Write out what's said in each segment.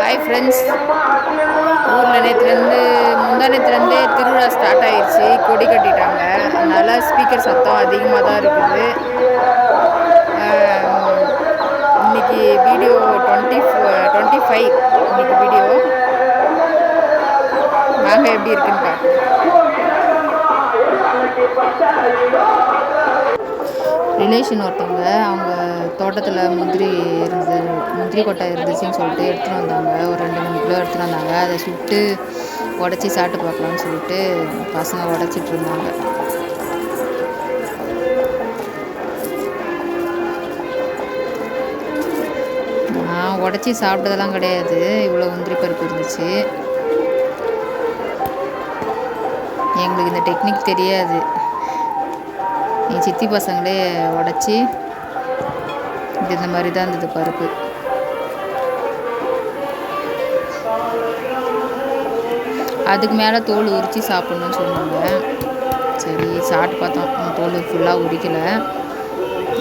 Hi friends, ஊரில் நேற்றுலேருந்து முந்தானத்துலேருந்தே திருவிழா start ஆகிடுச்சு. கொடி கட்டிட்டாங்க. அதனால் ஸ்பீக்கர் சத்தம் அதிகமாக தான் இருக்குது. இன்றைக்கி வீடியோ 25 இன்றைக்கி வீடியோ வாங்க எப்படி இருக்குன்னு பார்க்கலாம். ரிலேஷன் ஒருத்தவங்க அவங்க தோட்டத்தில் முந்திரி கொட்டை இருந்துச்சுன்னு சொல்லிட்டு எடுத்துகிட்டு வந்தாங்க. ஒரு 2-3 கிலோ எடுத்துகிட்டு வந்தாங்க. அதை சுட்டு உடச்சி சாப்பிட்டு பார்க்கலான்னு சொல்லிட்டு பசங்க உடச்சிட்டு இருந்தாங்க. நான் உடச்சி சாப்பிட்டதெல்லாம் கிடையாது. இவ்வளோ முந்திரி பருப்பு இருந்துச்சு. எங்களுக்கு இந்த டெக்னிக் தெரியாது. என் சித்தி பசங்களே உடச்சி இந்த மாதிரி தான் இருந்தது பருப்பு. அதுக்கு மேலே தோல் உரித்து சாப்பிட்ணுன்னு சொன்னாங்க. சரி சாப்பிட்டு பார்த்தோம். தோல் ஃபுல்லாக உரிக்கலை.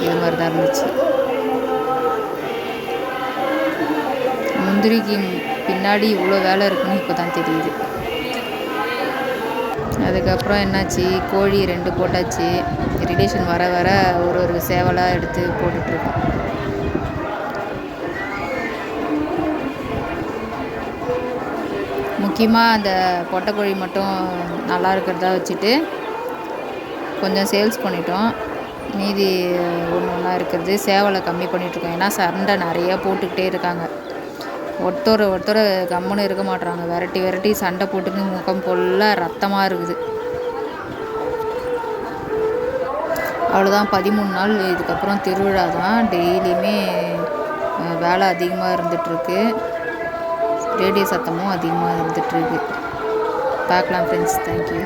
இது மாதிரி தான் இருந்துச்சு. முந்திரிக்கு பின்னாடி இவ்வளோ வேலை இருக்குன்னு இப்போ தான் தெரியுது. அதுக்கப்புறம் என்னாச்சு, கோழி 2 போட்டாச்சு. ரிலேஷன் வர வர ஒரு சேவலாக எடுத்து போட்டுட்ருக்கோம். முக்கியமாக அந்த பொட்டைக்கோழி மட்டும் நல்லா இருக்கிறதா வச்சுட்டு கொஞ்சம் சேல்ஸ் பண்ணிட்டோம். மீதி ஒன்றா இருக்கிறது சேவலை கம்மி பண்ணிகிட்ருக்கோம். ஏன்னா சண்டை நிறையா போட்டுக்கிட்டே இருக்காங்க. ஒருத்தர் கம்முன்னு இருக்க மாட்டுறாங்க. விரட்டி சண்டை போட்டுன்னு முகம் ஃபுல்லாக ரத்தமாக இருக்குது. அவ்வளோதான், 13 நாள். இதுக்கப்புறம் திருவிழா தான். டெய்லியுமே வேலை அதிகமாக இருந்துகிட்ருக்கு. ரேடியோ சத்தமும் அதிகமாக இருந்துகிட்ருக்கு. பார்க்கலாம் ஃப்ரெண்ட்ஸ். தேங்க்யூ.